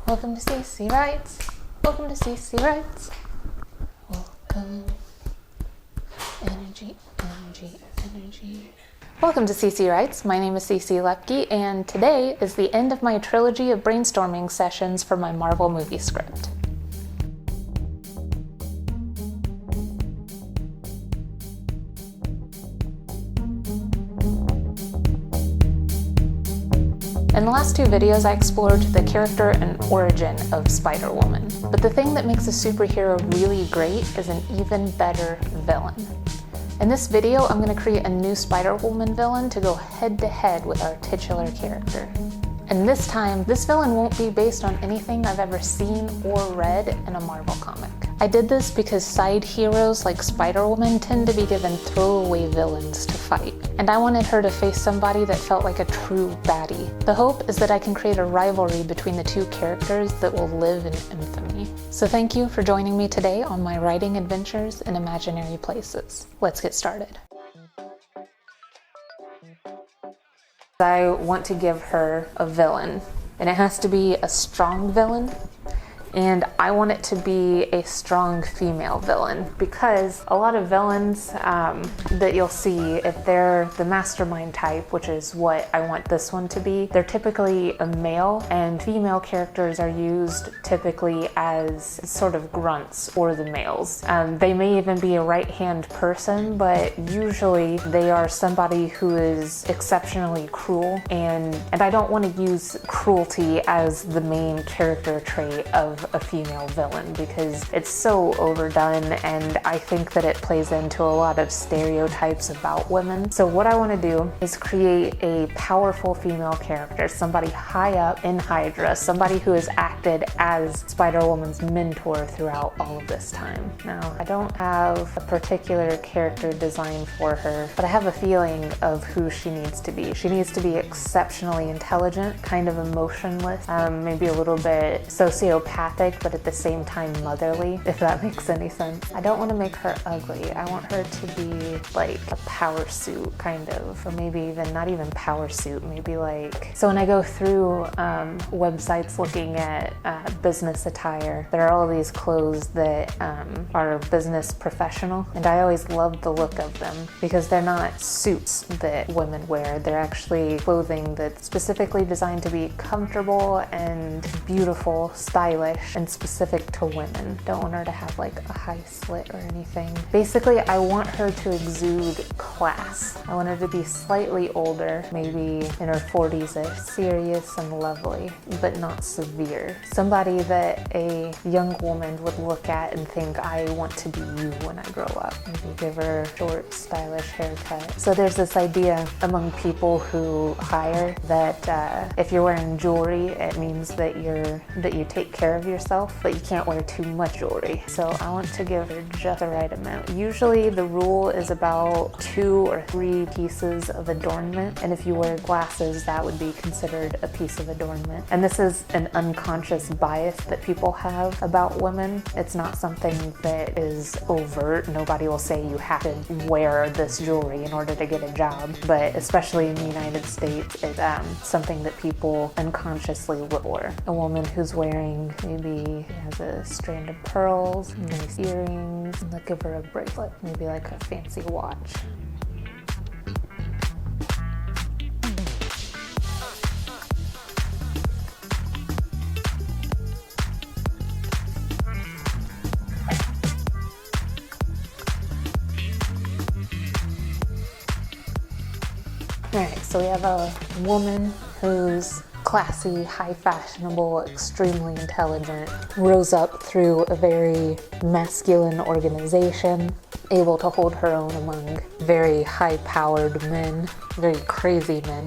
Welcome to CC Writes. Welcome to CC Writes. Welcome. Energy, energy, energy. Welcome to CC Writes. My name is CC Lepke, and today is the end of my trilogy of brainstorming sessions for my Marvel movie script. In the last two videos, I explored the character and origin of Spiderwoman. But the thing that makes a superhero really great is an even better villain. In this video, I'm going to create a new Spiderwoman villain to go head-to-head with our titular character. And this time, this villain won't be based on anything I've ever seen or read in a Marvel comic. I did this because side heroes like Spiderwoman tend to be given throwaway villains to fight, and I wanted her to face somebody that felt like a true baddie. The hope is that I can create a rivalry between the two characters that will live in infamy. So thank you for joining me today on my writing adventures in imaginary places. Let's get started. I want to give her a villain, and it has to be a strong villain. And I want it to be a strong female villain, because a lot of villains that you'll see, if they're the mastermind type, which is what I want this one to be, they're typically a male, and female characters are used typically as sort of grunts or the males. They may even be a right-hand person, but usually they are somebody who is exceptionally cruel, and I don't want to use cruelty as the main character trait of a female villain, because it's so overdone, and I think that it plays into a lot of stereotypes about women. So what I want to do is create a powerful female character, somebody high up in Hydra, somebody who has acted as Spider-Woman's mentor throughout all of this time. Now, I don't have a particular character design for her, but I have a feeling of who she needs to be. She needs to be exceptionally intelligent, kind of emotionless, maybe a little bit sociopathic, but at the same time motherly, if that makes any sense. I don't want to make her ugly. I want her to be like a power suit, kind of, or maybe even not even power suit, maybe like, so when I go through websites looking at business attire, there are all these clothes that are business professional, and I always love the look of them because they're not suits that women wear. They're actually clothing that's specifically designed to be comfortable and beautiful, stylish, and specific to women. Don't want her to have like a high slit or anything. Basically, I want her to exude class. I want her to be slightly older, maybe in her 40s-ish, serious and lovely, but not severe. Somebody that a young woman would look at and think, I want to be you when I grow up. Maybe give her a short, stylish haircut. So there's this idea among people who hire that if you're wearing jewelry, it means that you take care of yourself, but you can't wear too much jewelry. So I want to give her just the right amount. Usually the rule is about 2 or 3 pieces of adornment, and if you wear glasses, that would be considered a piece of adornment. And this is an unconscious bias that people have about women. It's not something that is overt. Nobody will say you have to wear this jewelry in order to get a job, but especially in the United States, it's something that people unconsciously look for. A woman who's wearing maybe has a strand of pearls, nice earrings, and give her a bracelet, maybe like a fancy watch. Alright, so we have a woman who's classy, high fashionable, extremely intelligent, rose up through a very masculine organization, able to hold her own among very high-powered men, very crazy men.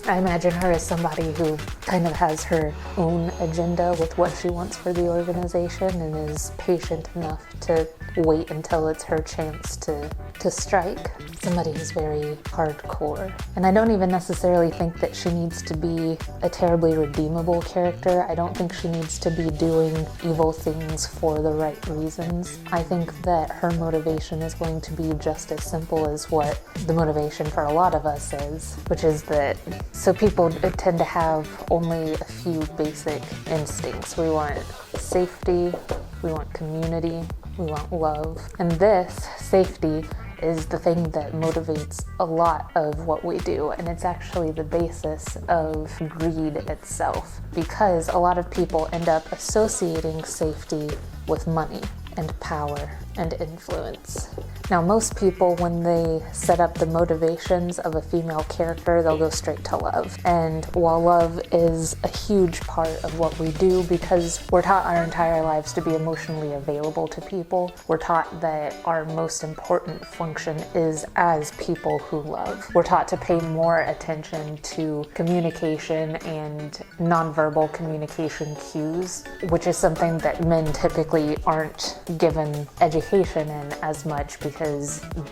I imagine her as somebody who kind of has her own agenda with what she wants for the organization and is patient enough to wait until it's her chance to strike. Somebody who's very hardcore. And I don't even necessarily think that she needs to be a terribly redeemable character. I don't think she needs to be doing evil things for the right reasons. I think that her motivation is going to be just as simple as what the motivation for a lot of us is, which is that So people tend to have only a few basic instincts. We want safety, we want community, we want love. And this, safety, is the thing that motivates a lot of what we do, and it's actually the basis of greed itself, because a lot of people end up associating safety with money and power and influence. Now, most people, when they set up the motivations of a female character, they'll go straight to love. And while love is a huge part of what we do, because we're taught our entire lives to be emotionally available to people, we're taught that our most important function is as people who love. We're taught to pay more attention to communication and nonverbal communication cues, which is something that men typically aren't given education in as much, because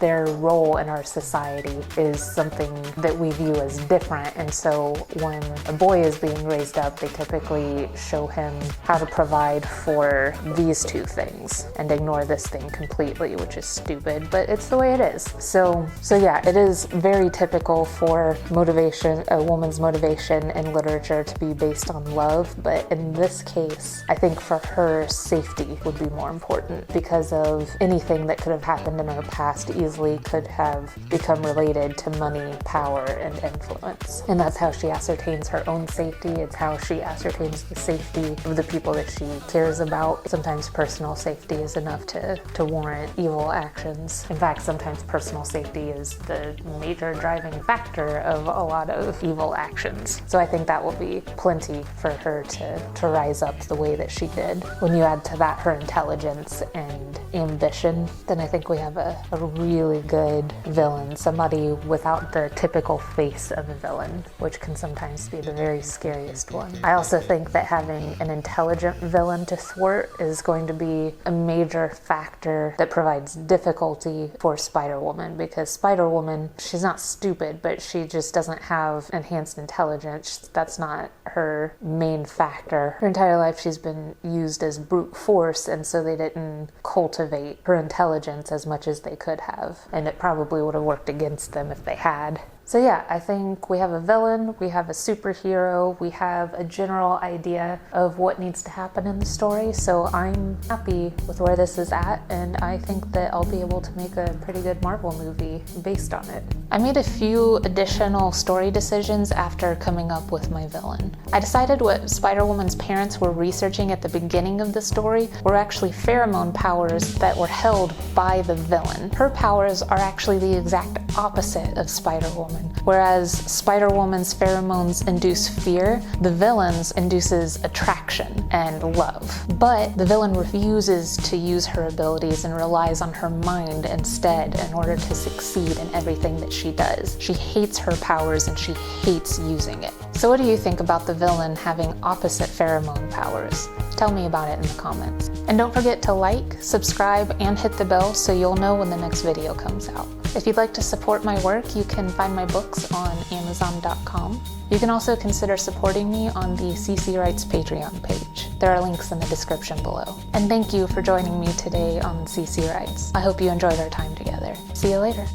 their role in our society is something that we view as different. And so when a boy is being raised up, they typically show him how to provide for these two things and ignore this thing completely, which is stupid, but it's the way it is. So yeah, it is very typical for motivation, a woman's motivation in literature, to be based on love. But in this case, I think for her, safety would be more important, because of anything that could have happened in her past easily could have become related to money, power, and influence. And that's how she ascertains her own safety. It's how she ascertains the safety of the people that she cares about. Sometimes personal safety is enough to warrant evil actions. In fact, sometimes personal safety is the major driving factor of a lot of evil actions. So I think that will be plenty for her to rise up the way that she did. When you add to that her intelligence and ambition, then I think we have a really good villain, somebody without the typical face of a villain, which can sometimes be the very scariest one. I also think that having an intelligent villain to thwart is going to be a major factor that provides difficulty for Spiderwoman, because Spiderwoman, she's not stupid, but she just doesn't have enhanced intelligence. That's not her main factor. Her entire life she's been used as brute force, and so they didn't cultivate her intelligence as much as they could have, and it probably would have worked against them if they had. So yeah, I think we have a villain, we have a superhero, we have a general idea of what needs to happen in the story, so I'm happy with where this is at, and I think that I'll be able to make a pretty good Marvel movie based on it. I made a few additional story decisions after coming up with my villain. I decided what Spider-Woman's parents were researching at the beginning of the story were actually pheromone powers that were held by the villain. Her powers are actually the exact opposite of Spider-Woman. Whereas Spider-Woman's pheromones induce fear, the villain's induces attraction and love. But the villain refuses to use her abilities and relies on her mind instead in order to succeed in everything that she does. She hates her powers and she hates using it. So what do you think about the villain having opposite pheromone powers? Tell me about it in the comments. And don't forget to like, subscribe, and hit the bell so you'll know when the next video comes out. If you'd like to support my work, you can find my books on Amazon.com. You can also consider supporting me on the CC Writes Patreon page. There are links in the description below. And thank you for joining me today on CC Writes. I hope you enjoyed our time together. See you later.